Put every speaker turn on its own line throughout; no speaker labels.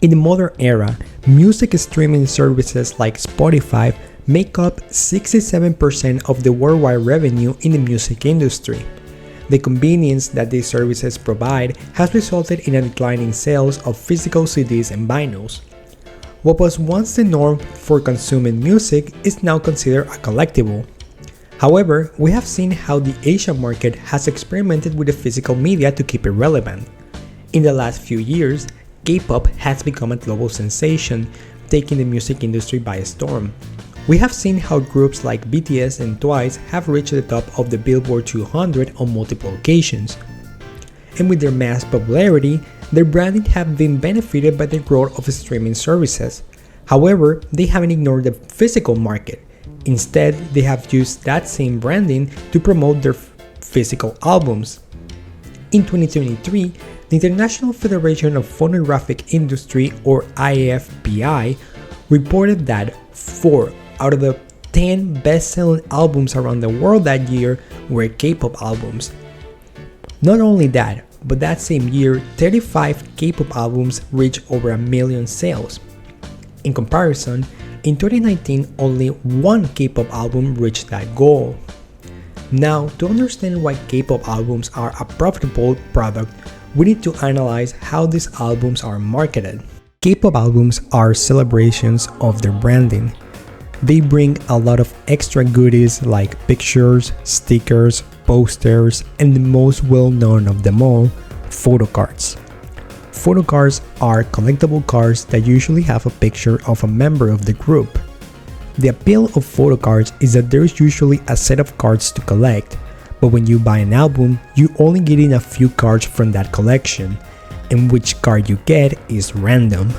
In the modern era, music streaming services like Spotify make up 67% of the worldwide revenue in the music industry. The convenience that these services provide has resulted in a decline in sales of physical CDs and vinyls. What was once the norm for consuming music is now considered a collectible. However, we have seen how the Asian market has experimented with the physical media to keep it relevant. In the last few years, K-pop has become a global sensation, taking the music industry by storm. We have seen how groups like BTS and Twice have reached the top of the Billboard 200 on multiple occasions. And with their mass popularity, their branding have been benefited by the growth of streaming services. However, they haven't ignored the physical market. Instead, they have used that same branding to promote their physical albums. In 2023, the International Federation of Phonographic Industry, or IFPI, reported that 4 out of the 10 best-selling albums around the world that year were K-pop albums. Not only that, but that same year, 35 K-pop albums reached over 1 million sales. In comparison, in 2019, only 1 K-pop album reached that goal. Now, to understand why K-pop albums are a profitable product, we need to analyze how these albums are marketed. K-pop albums are celebrations of their branding. They bring a lot of extra goodies like pictures, stickers, posters, and the most well-known of them all, photocards. Photocards are collectible cards that usually have a picture of a member of the group. The appeal of photocards is that there's usually a set of cards to collect, but when you buy an album, you only get in a few cards from that collection, and which card you get is random.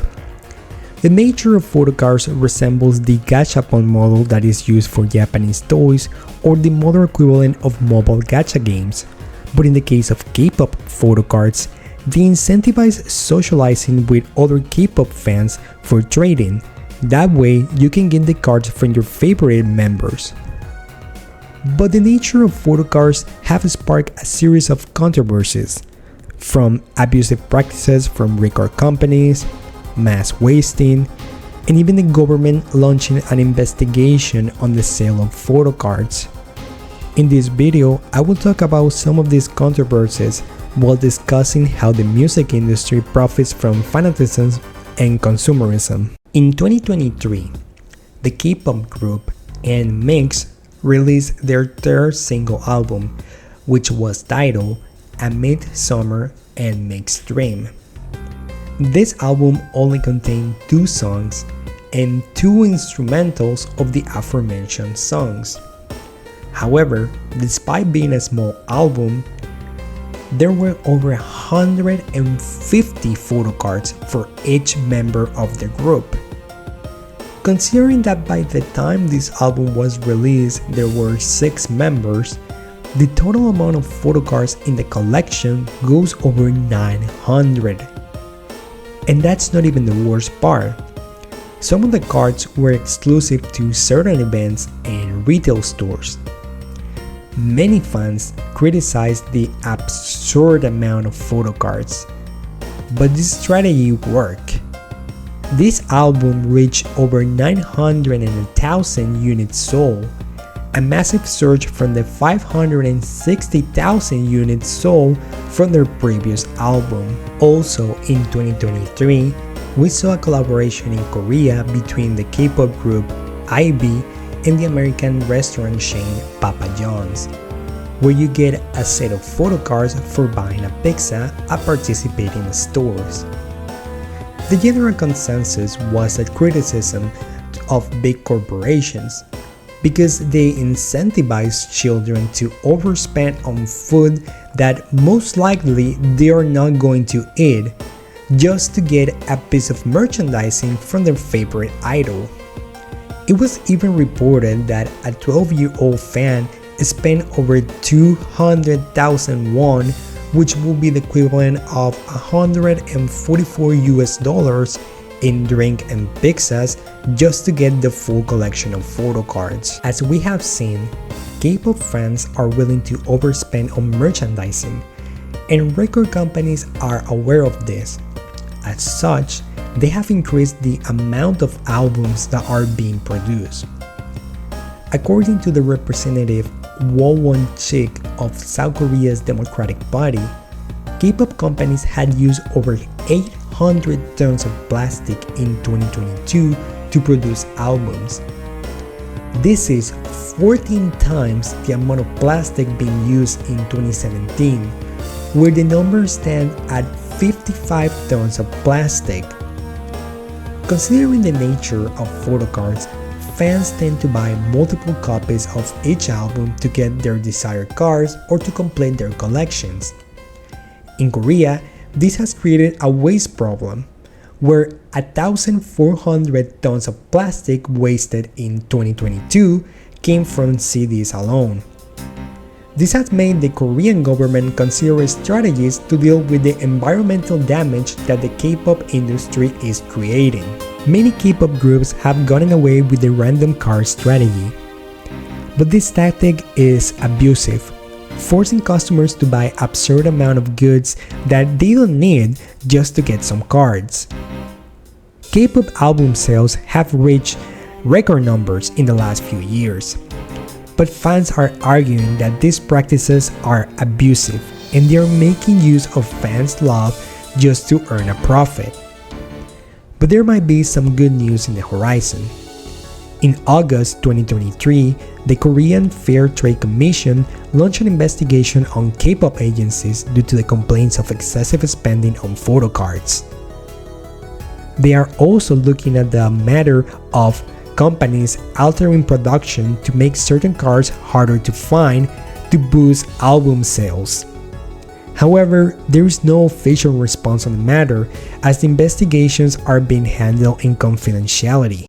The nature of photocards resembles the gachapon model that is used for Japanese toys or the modern equivalent of mobile gacha games, but in the case of K-pop photocards, they incentivize socializing with other K-pop fans for trading. That way, you can get the cards from your favorite members. But the nature of photocards have sparked a series of controversies, from abusive practices from record companies, mass wasting, and even the government launching an investigation on the sale of photocards. In this video, I will talk about some of these controversies while discussing how the music industry profits from fanaticism and consumerism. In 2023, the K-pop group NMIXX released their third single album, which was titled A Midsummer NMIXX Dream. This album only contained 2 songs and 2 instrumentals of the aforementioned songs. However, despite being a small album, there were over 150 photocards for each member of the group. Considering that by the time this album was released there were 6 members, the total amount of photocards in the collection goes over 900. And that's not even the worst part. Some of the cards were exclusive to certain events and retail stores. Many fans criticized the absurd amount of photocards, but this strategy worked. This album reached over 900,000 units sold, a massive surge from the 560,000 units sold from their previous album. Also in 2023, we saw a collaboration in Korea between the K-pop group IB and the American restaurant chain Papa John's, where you get a set of photocards for buying a pizza at participating stores. The general consensus was that criticism of big corporations because they incentivize children to overspend on food that most likely they are not going to eat just to get a piece of merchandising from their favorite idol. It was even reported that a 12-year-old fan spent over 200,000 won, which will be the equivalent of $144 in drink and pizzas just to get the full collection of photocards. As we have seen, K-pop fans are willing to overspend on merchandising, and record companies are aware of this. As such, they have increased the amount of albums that are being produced. According to the representative Won-Chik of South Korea's Democratic Party, K-pop companies had used over 800 tons of plastic in 2022 to produce albums. This is 14 times the amount of plastic being used in 2017, where the number stands at 55 tons of plastic. Considering the nature of photocards, fans tend to buy multiple copies of each album to get their desired cards or to complete their collections. In Korea, this has created a waste problem, where 1,400 tons of plastic wasted in 2022 came from CDs alone. This has made the Korean government consider strategies to deal with the environmental damage that the K-pop industry is creating. Many K-pop groups have gotten away with the random card strategy, but this tactic is abusive, forcing customers to buy absurd amount of goods that they don't need just to get some cards. K-pop album sales have reached record numbers in the last few years, but fans are arguing that these practices are abusive and they are making use of fans' love just to earn a profit. But there might be some good news in the horizon. In August 2023, the Korean Fair Trade Commission launched an investigation on K-pop agencies due to the complaints of excessive spending on photocards. They are also looking at the matter of companies altering production to make certain cards harder to find to boost album sales. However, there is no official response on the matter as the investigations are being handled in confidentiality.